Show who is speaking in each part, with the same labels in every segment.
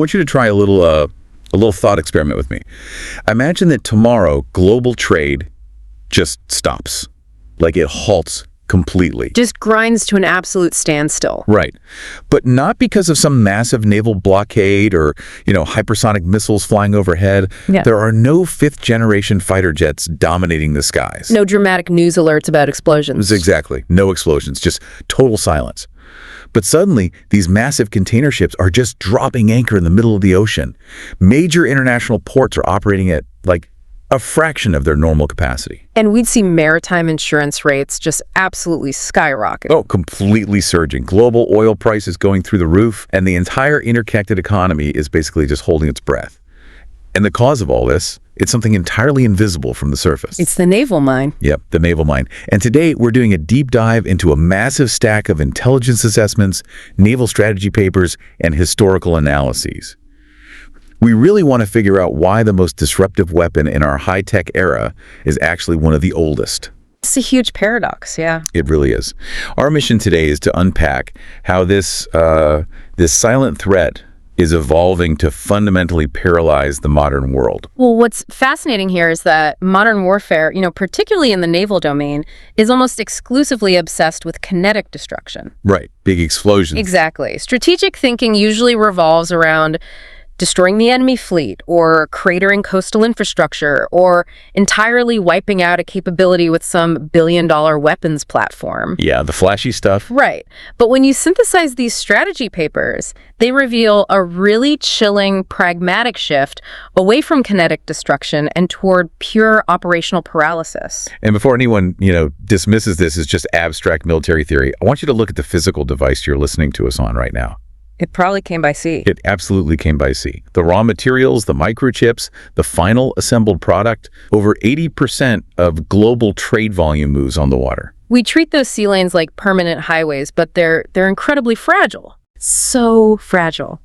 Speaker 1: want you to try a little thought experiment with me. Imagine that tomorrow global trade just stops, like it halts completely.
Speaker 2: Just grinds to an absolute standstill.
Speaker 1: Right. But not because of some massive naval blockade or, hypersonic missiles flying overhead.
Speaker 2: Yeah.
Speaker 1: There are no fifth-generation fighter jets dominating the skies.
Speaker 2: No dramatic news alerts about explosions.
Speaker 1: Exactly. No explosions, just total silence. But suddenly, these massive container ships are just dropping anchor in the middle of the ocean. Major international ports are operating at, a fraction of their normal capacity.
Speaker 2: And we'd see maritime insurance rates just absolutely skyrocket.
Speaker 1: Oh, completely surging. Global oil prices going through the roof, and the entire interconnected economy is basically just holding its breath. And the cause of all this, it's something entirely invisible from the surface.
Speaker 2: It's the naval mine.
Speaker 1: Yep, the naval mine. And today, we're doing a deep dive into a massive stack of intelligence assessments, naval strategy papers, and historical analyses. We really want to figure out why the most disruptive weapon in our high-tech era is actually one of the oldest.
Speaker 2: It's a huge paradox, yeah.
Speaker 1: It really is. Our mission today is to unpack how this silent threat is evolving to fundamentally paralyze the modern world.
Speaker 2: Well, what's fascinating here is that modern warfare, particularly in the naval domain, is almost exclusively obsessed with kinetic destruction.
Speaker 1: Right, big explosions.
Speaker 2: Exactly. Strategic thinking usually revolves around destroying the enemy fleet, or cratering coastal infrastructure, or entirely wiping out a capability with some billion-dollar weapons platform.
Speaker 1: Yeah, the flashy stuff.
Speaker 2: Right. But when you synthesize these strategy papers, they reveal a really chilling, pragmatic shift away from kinetic destruction and toward pure operational paralysis.
Speaker 1: And before anyone, dismisses this as just abstract military theory, I want you to look at the physical device you're listening to us on right now.
Speaker 2: It probably came by sea.
Speaker 1: It absolutely came by sea. The raw materials, the microchips, the final assembled product, over 80% of global trade volume moves on the water.
Speaker 2: We treat those sea lanes like permanent highways, but they're incredibly fragile. So fragile.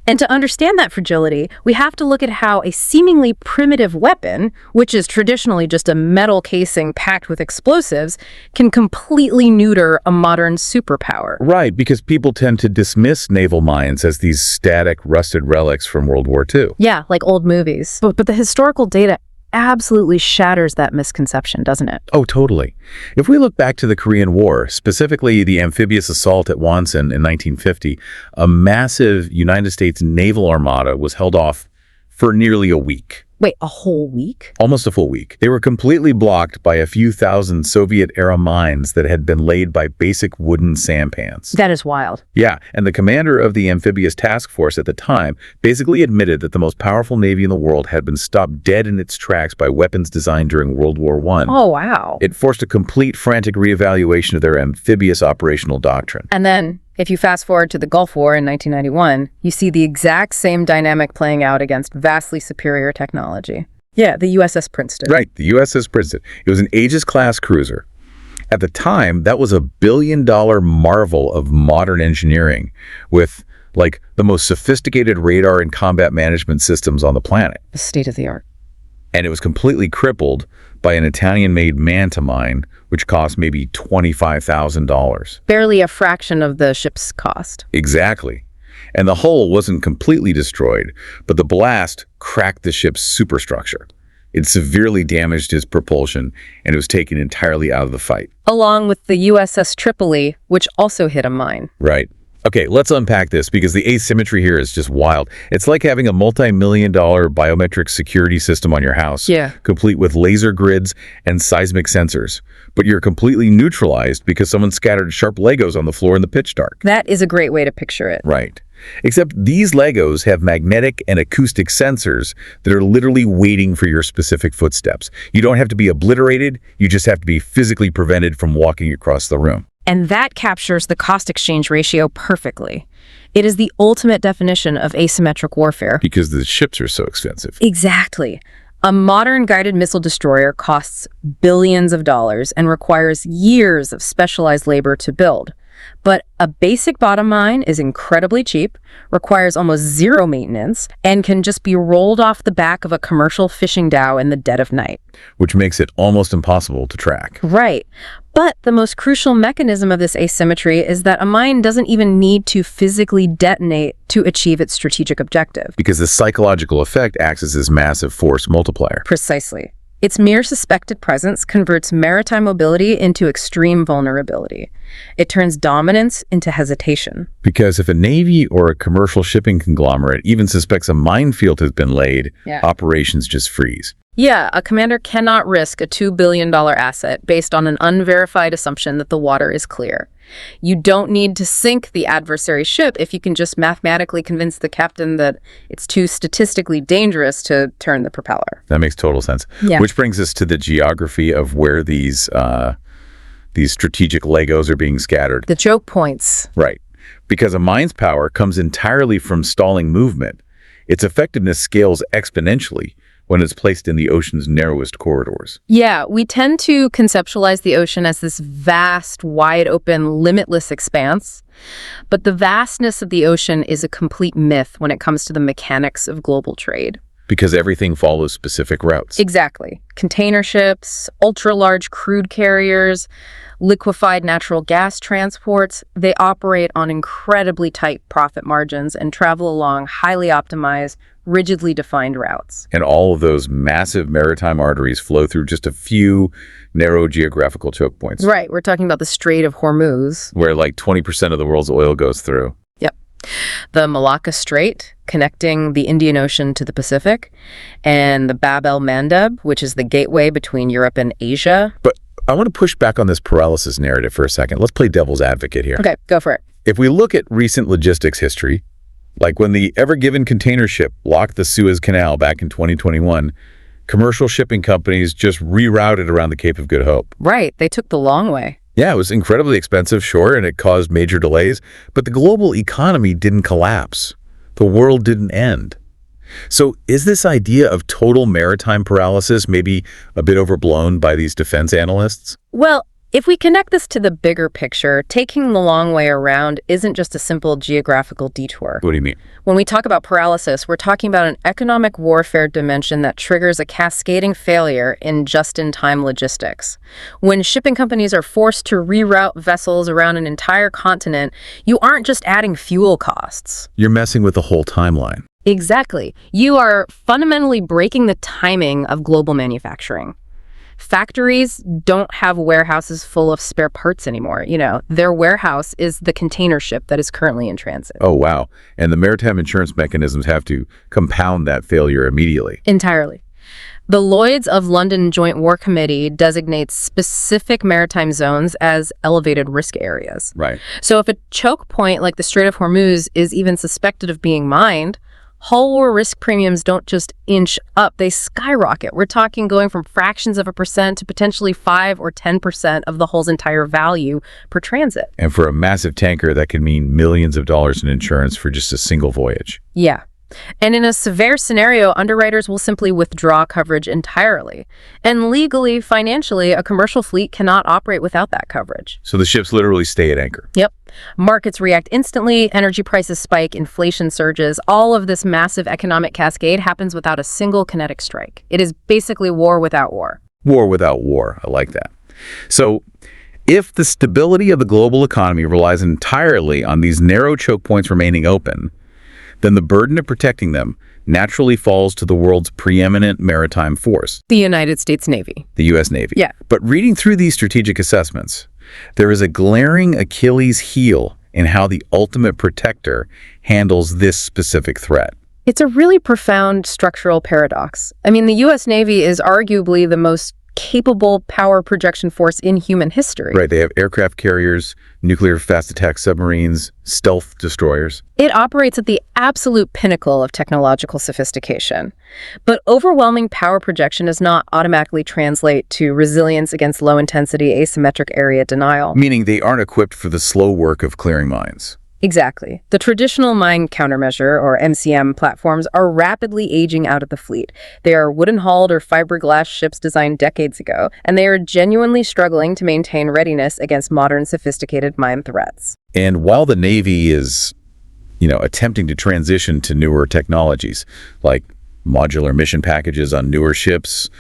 Speaker 2: And to understand that fragility, we have to look at how a seemingly primitive weapon, which is traditionally just a metal casing packed with explosives, can completely neuter a modern superpower.
Speaker 1: Right, because people tend to dismiss naval mines as these static, rusted relics from World War II.
Speaker 2: Yeah, like old movies. But the historical data absolutely shatters that misconception, doesn't it?
Speaker 1: Oh, totally. If we look back to the Korean War, specifically the amphibious assault at Wonsan in 1950, a massive United States naval armada was held off for nearly a week.
Speaker 2: Wait, a whole week?
Speaker 1: Almost a full week. They were completely blocked by a few thousand Soviet-era mines that had been laid by basic wooden sampans.
Speaker 2: That is wild.
Speaker 1: Yeah, and the commander of the amphibious task force at the time basically admitted that the most powerful navy in the world had been stopped dead in its tracks by weapons designed during World War I.
Speaker 2: Oh, wow.
Speaker 1: It forced a complete frantic reevaluation of their amphibious operational doctrine.
Speaker 2: And then, if you fast forward to the Gulf War in 1991, you see the exact same dynamic playing out against vastly superior technology. Yeah, the USS Princeton.
Speaker 1: Right, the USS Princeton. It was an Aegis-class cruiser. At the time, that was a billion-dollar marvel of modern engineering with, the most sophisticated radar and combat management systems on the planet.
Speaker 2: State of the art.
Speaker 1: And it was completely crippled by an Italian-made Manta mine, which cost maybe $25,000.
Speaker 2: Barely a fraction of the ship's cost.
Speaker 1: Exactly. And the hull wasn't completely destroyed, but the blast cracked the ship's superstructure. It severely damaged its propulsion, and it was taken entirely out of the fight.
Speaker 2: Along with the USS Tripoli, which also hit a mine.
Speaker 1: Right. Okay, let's unpack this because the asymmetry here is just wild. It's like having a multi-million-dollar biometric security system on your house, complete with laser grids and seismic sensors. But you're completely neutralized because someone scattered sharp Legos on the floor in the pitch dark.
Speaker 2: That is a great way to picture it.
Speaker 1: Right. Except these Legos have magnetic and acoustic sensors that are literally waiting for your specific footsteps. You don't have to be obliterated, you just have to be physically prevented from walking across the room.
Speaker 2: And that captures the cost exchange ratio perfectly. It is the ultimate definition of asymmetric warfare.
Speaker 1: Because the ships are so expensive.
Speaker 2: Exactly. A modern guided missile destroyer costs billions of dollars and requires years of specialized labor to build. But a basic bottom mine is incredibly cheap, requires almost zero maintenance, and can just be rolled off the back of a commercial fishing dhow in the dead of night.
Speaker 1: Which makes it almost impossible to track.
Speaker 2: Right. But the most crucial mechanism of this asymmetry is that a mine doesn't even need to physically detonate to achieve its strategic objective.
Speaker 1: Because the psychological effect acts as this massive force multiplier.
Speaker 2: Precisely. Its mere suspected presence converts maritime mobility into extreme vulnerability. It turns dominance into hesitation.
Speaker 1: Because if a navy or a commercial shipping conglomerate even suspects a minefield has been laid, operations just freeze.
Speaker 2: Yeah, a commander cannot risk a $2 billion asset based on an unverified assumption that the water is clear. You don't need to sink the adversary ship if you can just mathematically convince the captain that it's too statistically dangerous to turn the propeller.
Speaker 1: That makes total sense.
Speaker 2: Yeah.
Speaker 1: Which brings us to the geography of where these strategic Legos are being scattered.
Speaker 2: The choke points.
Speaker 1: Right. Because a mine's power comes entirely from stalling movement. Its effectiveness scales exponentially when it's placed in the ocean's narrowest corridors.
Speaker 2: Yeah, we tend to conceptualize the ocean as this vast, wide-open, limitless expanse. But the vastness of the ocean is a complete myth when it comes to the mechanics of global trade.
Speaker 1: Because everything follows specific routes.
Speaker 2: Exactly. Container ships, ultra-large crude carriers, liquefied natural gas transports, they operate on incredibly tight profit margins and travel along highly optimized, rigidly defined routes.
Speaker 1: And all of those massive maritime arteries flow through just a few narrow geographical choke points.
Speaker 2: Right. We're talking about the Strait of Hormuz.
Speaker 1: Where like 20% of the world's oil goes through.
Speaker 2: Yep. The Malacca Strait, connecting the Indian Ocean to the Pacific, and the Bab el-Mandeb, which is the gateway between Europe and Asia.
Speaker 1: But I want to push back on this paralysis narrative for a second. Let's play devil's advocate here.
Speaker 2: Okay, go for it.
Speaker 1: If we look at recent logistics history, like when the Ever Given container ship blocked the Suez Canal back in 2021, commercial shipping companies just rerouted around the Cape of Good Hope.
Speaker 2: Right, they took the long way.
Speaker 1: Yeah, it was incredibly expensive, sure, and it caused major delays, but the global economy didn't collapse. The world didn't end. So is this idea of total maritime paralysis maybe a bit overblown by these defense analysts?
Speaker 2: Well, if we connect this to the bigger picture, taking the long way around isn't just a simple geographical detour.
Speaker 1: What do you mean?
Speaker 2: When we talk about paralysis, we're talking about an economic warfare dimension that triggers a cascading failure in just-in-time logistics. When shipping companies are forced to reroute vessels around an entire continent, you aren't just adding fuel costs.
Speaker 1: You're messing with the whole timeline.
Speaker 2: Exactly. You are fundamentally breaking the timing of global manufacturing. Factories don't have warehouses full of spare parts anymore. Their warehouse is the container ship that is currently in transit.
Speaker 1: Oh, wow. And the maritime insurance mechanisms have to compound that failure immediately.
Speaker 2: Entirely. The Lloyd's of London Joint War Committee designates specific maritime zones as elevated risk areas.
Speaker 1: Right.
Speaker 2: So if a choke point like the Strait of Hormuz is even suspected of being mined, hull war risk premiums don't just inch up, they skyrocket. We're talking going from fractions of a percent to potentially 5 or 10% of the hull's entire value per transit.
Speaker 1: And for a massive tanker, that could mean millions of dollars in insurance for just a single voyage.
Speaker 2: Yeah. And in a severe scenario, underwriters will simply withdraw coverage entirely. And legally, financially, a commercial fleet cannot operate without that coverage.
Speaker 1: So the ships literally stay at anchor.
Speaker 2: Yep. Markets react instantly, energy prices spike, inflation surges. All of this massive economic cascade happens without a single kinetic strike. It is basically war without war.
Speaker 1: War without war. I like that. So if the stability of the global economy relies entirely on these narrow choke points remaining open, then the burden of protecting them naturally falls to the world's preeminent maritime force.
Speaker 2: The United States Navy.
Speaker 1: The U.S. Navy.
Speaker 2: Yeah.
Speaker 1: But reading through these strategic assessments, there is a glaring Achilles heel in how the ultimate protector handles this specific threat.
Speaker 2: It's a really profound structural paradox. I mean, the U.S. Navy is arguably the most capable power projection force in human history.
Speaker 1: Right, they have aircraft carriers, nuclear fast attack submarines, stealth destroyers.
Speaker 2: It operates at the absolute pinnacle of technological sophistication. But overwhelming power projection does not automatically translate to resilience against low-intensity asymmetric area denial.
Speaker 1: Meaning they aren't equipped for the slow work of clearing mines.
Speaker 2: Exactly. The traditional mine countermeasure, or MCM, platforms are rapidly aging out of the fleet. They are wooden-hulled or fiberglass ships designed decades ago, and they are genuinely struggling to maintain readiness against modern sophisticated mine threats.
Speaker 1: And while the Navy is, attempting to transition to newer technologies, like modular mission packages on newer ships,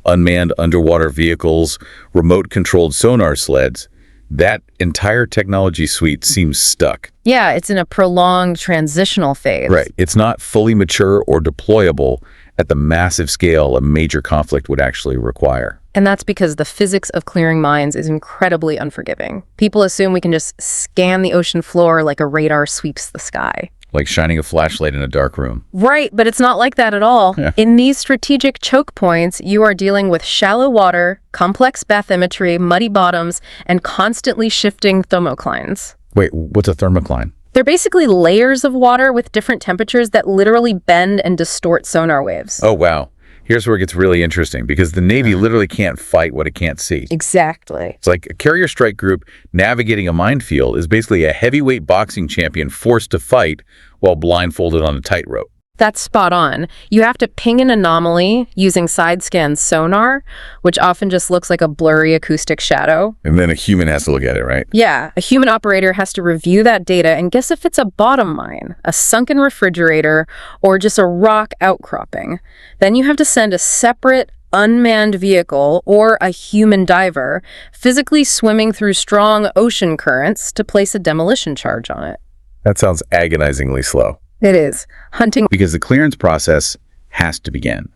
Speaker 1: unmanned underwater vehicles, remote-controlled sonar sleds. That entire technology suite seems stuck.
Speaker 2: Yeah, it's in a prolonged transitional phase.
Speaker 1: Right. It's not fully mature or deployable at the massive scale a major conflict would actually require.
Speaker 2: And that's because the physics of clearing mines is incredibly unforgiving. People assume we can just scan the ocean floor like a radar sweeps the sky.
Speaker 1: Like shining a flashlight in a dark room.
Speaker 2: Right, but it's not like that at all.
Speaker 1: Yeah.
Speaker 2: In these strategic choke points, you are dealing with shallow water, complex bathymetry, muddy bottoms, and constantly shifting thermoclines.
Speaker 1: Wait, what's a thermocline?
Speaker 2: They're basically layers of water with different temperatures that literally bend and distort sonar waves.
Speaker 1: Oh, wow. Here's where it gets really interesting, because the Navy literally can't fight what it can't see.
Speaker 2: Exactly.
Speaker 1: It's like a carrier strike group navigating a minefield is basically a heavyweight boxing champion forced to fight while blindfolded on a tightrope.
Speaker 2: That's spot on. You have to ping an anomaly using side-scan sonar, which often just looks like a blurry acoustic shadow.
Speaker 1: And then a human has to look at it, right?
Speaker 2: Yeah, a human operator has to review that data and guess if it's a bottom mine, a sunken refrigerator, or just a rock outcropping. Then you have to send a separate unmanned vehicle or a human diver physically swimming through strong ocean currents to place a demolition charge on it.
Speaker 1: That sounds agonizingly slow.
Speaker 2: It is. Hunting.
Speaker 1: Because the clearance process has to begin.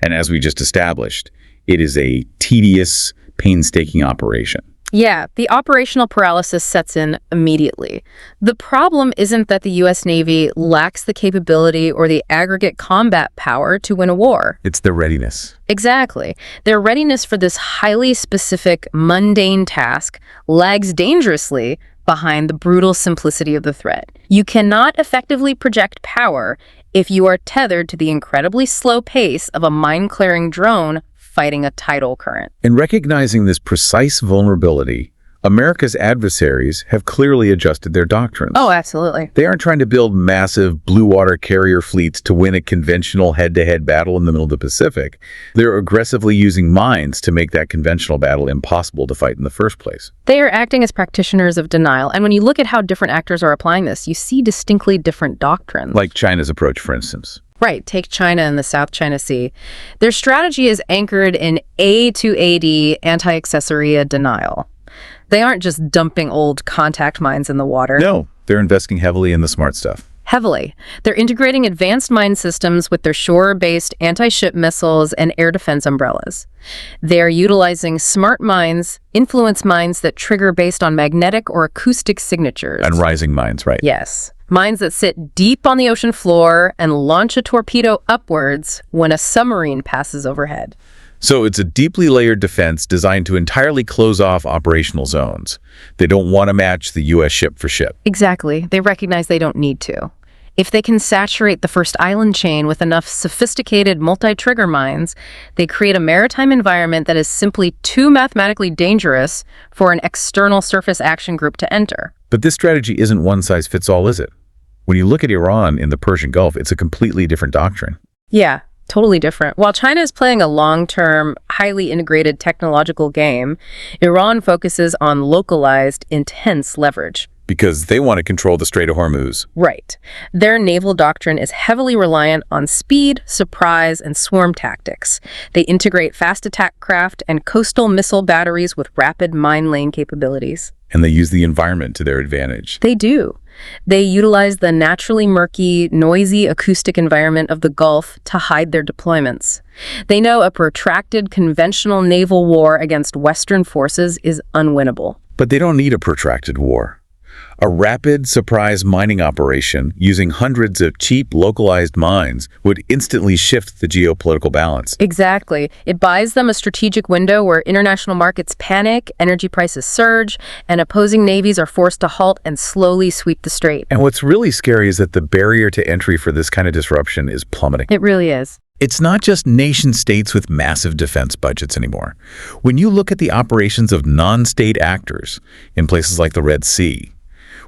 Speaker 1: And as we just established, it is a tedious, painstaking operation.
Speaker 2: Yeah, the operational paralysis sets in immediately. The problem isn't that the U.S. Navy lacks the capability or the aggregate combat power to win a war.
Speaker 1: It's the readiness.
Speaker 2: Exactly. Their readiness for this highly specific, mundane task lags dangerously behind the brutal simplicity of the threat. You cannot effectively project power if you are tethered to the incredibly slow pace of a mine-clearing drone fighting a tidal current.
Speaker 1: In recognizing this precise vulnerability, America's adversaries have clearly adjusted their doctrines.
Speaker 2: Oh, absolutely.
Speaker 1: They aren't trying to build massive blue water carrier fleets to win a conventional head-to-head battle in the middle of the Pacific. They're aggressively using mines to make that conventional battle impossible to fight in the first place.
Speaker 2: They are acting as practitioners of denial. And when you look at how different actors are applying this, you see distinctly different doctrines.
Speaker 1: Like China's approach, for instance.
Speaker 2: Right, take China and the South China Sea. Their strategy is anchored in A to AD anti-accessoria denial. They aren't just dumping old contact mines in the water.
Speaker 1: No, they're investing heavily in the smart stuff.
Speaker 2: Heavily. They're integrating advanced mine systems with their shore-based anti-ship missiles and air defense umbrellas. They are utilizing smart mines, influence mines that trigger based on magnetic or acoustic signatures.
Speaker 1: And rising mines, right?
Speaker 2: Yes. Mines that sit deep on the ocean floor and launch a torpedo upwards when a submarine passes overhead.
Speaker 1: So it's a deeply layered defense designed to entirely close off operational zones. They don't want to match the U.S. ship for ship.
Speaker 2: Exactly. They recognize they don't need to. If they can saturate the first island chain with enough sophisticated multi-trigger mines, they create a maritime environment that is simply too mathematically dangerous for an external surface action group to enter.
Speaker 1: But this strategy isn't one size fits all, is it? When you look at Iran in the Persian Gulf, it's a completely different doctrine.
Speaker 2: Yeah. Totally different. While China is playing a long-term, highly integrated technological game, Iran focuses on localized, intense leverage.
Speaker 1: Because they want to control the Strait of Hormuz.
Speaker 2: Right. Their naval doctrine is heavily reliant on speed, surprise, and swarm tactics. They integrate fast attack craft and coastal missile batteries with rapid mine lane capabilities.
Speaker 1: And they use the environment to their advantage.
Speaker 2: They do. They utilize the naturally murky, noisy acoustic environment of the Gulf to hide their deployments. They know a protracted conventional naval war against Western forces is unwinnable.
Speaker 1: But they don't need a protracted war. A rapid surprise mining operation using hundreds of cheap localized mines would instantly shift the geopolitical balance.
Speaker 2: Exactly. It buys them a strategic window where international markets panic, energy prices surge, and opposing navies are forced to halt and slowly sweep the strait.
Speaker 1: And what's really scary is that the barrier to entry for this kind of disruption is plummeting.
Speaker 2: It really is.
Speaker 1: It's not just nation-states with massive defense budgets anymore. When you look at the operations of non-state actors in places like the Red Sea,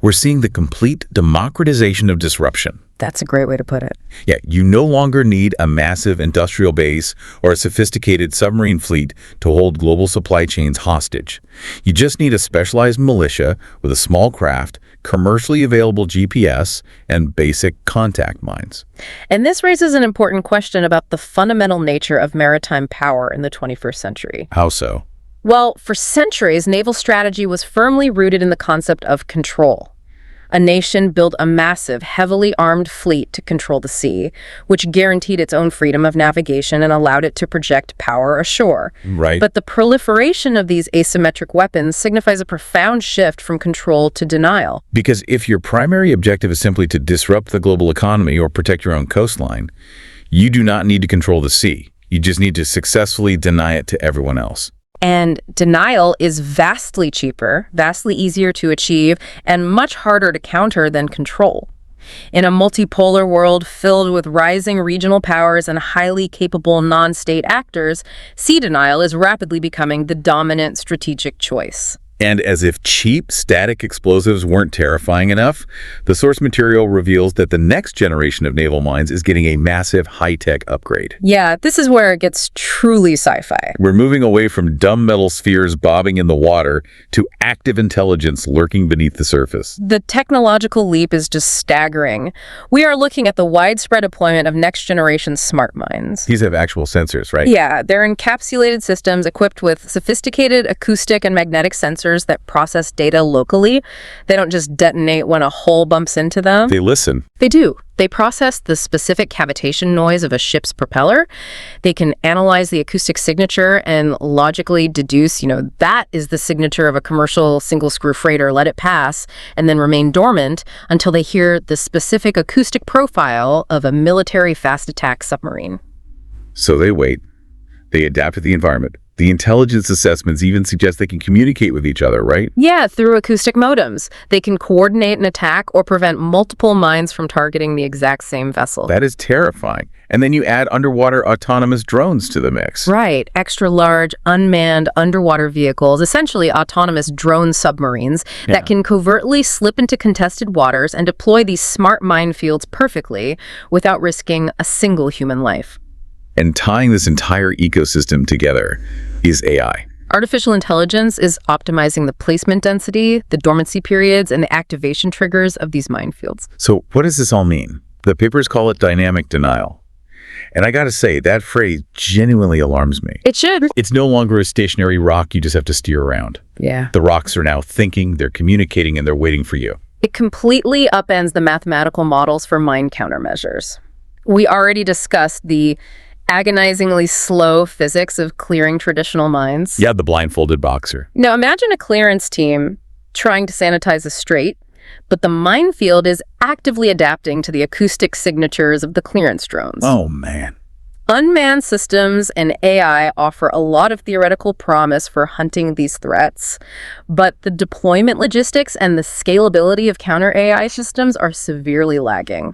Speaker 1: we're seeing the complete democratization of disruption.
Speaker 2: That's a great way to put it.
Speaker 1: Yeah, you no longer need a massive industrial base or a sophisticated submarine fleet to hold global supply chains hostage. You just need a specialized militia with a small craft commercially available GPS, and basic contact mines.
Speaker 2: And this raises an important question about the fundamental nature of maritime power in the 21st century.
Speaker 1: How so?
Speaker 2: Well, for centuries, naval strategy was firmly rooted in the concept of control. A nation built a massive, heavily armed fleet to control the sea, which guaranteed its own freedom of navigation and allowed it to project power ashore.
Speaker 1: Right.
Speaker 2: But the proliferation of these asymmetric weapons signifies a profound shift from control to denial.
Speaker 1: Because if your primary objective is simply to disrupt the global economy or protect your own coastline, you do not need to control the sea. You just need to successfully deny it to everyone else.
Speaker 2: And denial is vastly cheaper, vastly easier to achieve, and much harder to counter than control. In a multipolar world filled with rising regional powers and highly capable non-state actors, sea denial is rapidly becoming the dominant strategic choice.
Speaker 1: And as if cheap, static explosives weren't terrifying enough, the source material reveals that the next generation of naval mines is getting a massive high-tech upgrade.
Speaker 2: Yeah, this is where it gets truly sci-fi.
Speaker 1: We're moving away from dumb metal spheres bobbing in the water to active intelligence lurking beneath the surface.
Speaker 2: The technological leap is just staggering. We are looking at the widespread deployment of next-generation smart mines.
Speaker 1: These have actual sensors, right?
Speaker 2: Yeah, they're encapsulated systems equipped with sophisticated acoustic and magnetic sensors that process data locally. They don't just detonate when a hull bumps into them.
Speaker 1: They listen.
Speaker 2: They do. They process the specific cavitation noise of a ship's propeller. They can analyze the acoustic signature and logically deduce, that is the signature of a commercial single-screw freighter, let it pass, and then remain dormant until they hear the specific acoustic profile of a military fast-attack submarine.
Speaker 1: So they wait. They adapt to the environment. The intelligence assessments even suggest they can communicate with each other, right?
Speaker 2: Yeah, through acoustic modems. They can coordinate an attack or prevent multiple mines from targeting the exact same vessel.
Speaker 1: That is terrifying. And then you add underwater autonomous drones to the mix.
Speaker 2: Right. Extra large, unmanned underwater vehicles, essentially autonomous drone submarines that can covertly slip into contested waters and deploy these smart minefields perfectly without risking a single human life.
Speaker 1: And tying this entire ecosystem together is AI.
Speaker 2: Artificial intelligence is optimizing the placement density, the dormancy periods, and the activation triggers of these minefields.
Speaker 1: So what does this all mean? The papers call it dynamic denial. And I gotta say, that phrase genuinely alarms me.
Speaker 2: It should.
Speaker 1: It's no longer a stationary rock you just have to steer around.
Speaker 2: Yeah.
Speaker 1: The rocks are now thinking, they're communicating, and they're waiting for you.
Speaker 2: It completely upends the mathematical models for mine countermeasures. We already discussed the agonizingly slow physics of clearing traditional mines.
Speaker 1: Yeah, the blindfolded boxer.
Speaker 2: Now imagine a clearance team trying to sanitize a strait, but the minefield is actively adapting to the acoustic signatures of the clearance drones.
Speaker 1: Oh, man.
Speaker 2: Unmanned systems and AI offer a lot of theoretical promise for hunting these threats, but the deployment logistics and the scalability of counter-AI systems are severely lagging.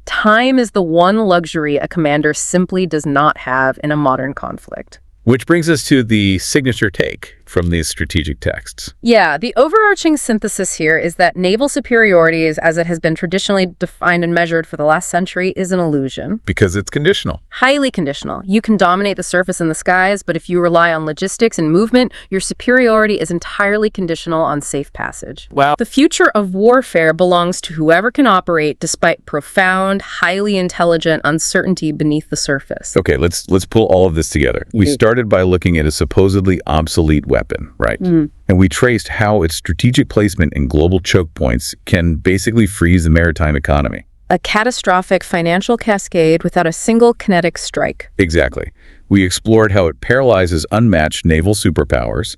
Speaker 2: Time is the one luxury a commander simply does not have in a modern conflict.
Speaker 1: Which brings us to the signature take from these strategic texts.
Speaker 2: Yeah, the overarching synthesis here is that naval superiority, as it has been traditionally defined and measured for the last century, is an illusion.
Speaker 1: Because it's conditional.
Speaker 2: Highly conditional. You can dominate the surface and the skies, but if you rely on logistics and movement, your superiority is entirely conditional on safe passage.
Speaker 1: Wow.
Speaker 2: The future of warfare belongs to whoever can operate despite profound, highly intelligent uncertainty beneath the surface.
Speaker 1: Okay, let's pull all of this together. We started by looking at a supposedly obsolete weapon, right? And we traced how its strategic placement in global choke points can basically freeze the maritime economy.
Speaker 2: A catastrophic financial cascade without a single kinetic strike.
Speaker 1: Exactly. We explored how it paralyzes unmatched naval superpowers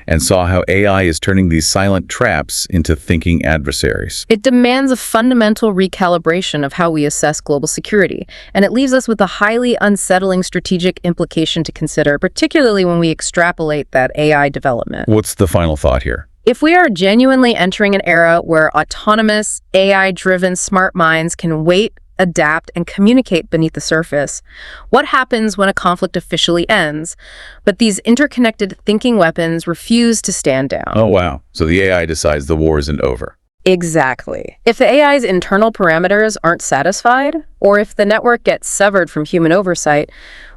Speaker 1: and saw how AI is turning these silent traps into thinking adversaries.
Speaker 2: It demands a fundamental recalibration of how we assess global security, and it leaves us with a highly unsettling strategic implication to consider, particularly when we extrapolate that AI development.
Speaker 1: What's the final thought here?
Speaker 2: If we are genuinely entering an era where autonomous, AI-driven smart mines can wait, adapt, and communicate beneath the surface, what happens when a conflict officially ends, but these interconnected thinking weapons refuse to stand down?
Speaker 1: Oh, wow. So the AI decides the war isn't over.
Speaker 2: Exactly. If the AI's internal parameters aren't satisfied, or if the network gets severed from human oversight,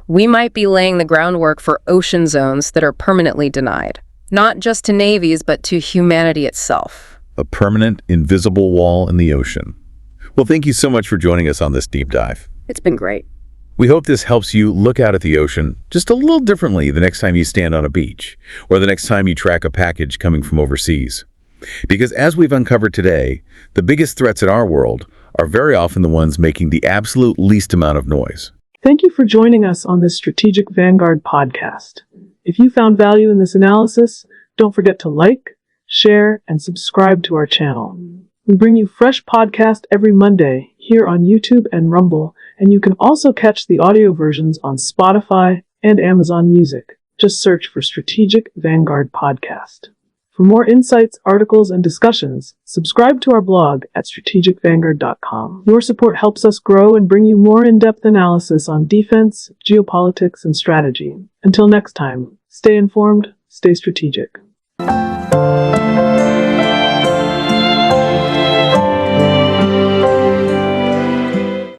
Speaker 2: we might be laying the groundwork for ocean zones that are permanently denied. Not just to navies, but to humanity itself.
Speaker 1: a permanent, invisible wall in the ocean. Well, thank you so much for joining us on this deep dive.
Speaker 2: It's been great.
Speaker 1: We hope this helps you look out at the ocean just a little differently the next time you stand on a beach, or the next time you track a package coming from overseas. Because as we've uncovered today, the biggest threats in our world are very often the ones making the absolute least amount of noise.
Speaker 3: Thank you for joining us on this Strategic Vanguard podcast. If you found value in this analysis, don't forget to like, share, and subscribe to our channel. We bring you fresh podcasts every Monday here on YouTube and Rumble, and you can also catch the audio versions on Spotify and Amazon Music. Just search for Strategic Vanguard Podcast. For more insights, articles, and discussions, subscribe to our blog at strategicvanguard.com. Your support helps us grow and bring you more in-depth analysis on defense, geopolitics, and strategy. Until next time, stay informed, stay strategic.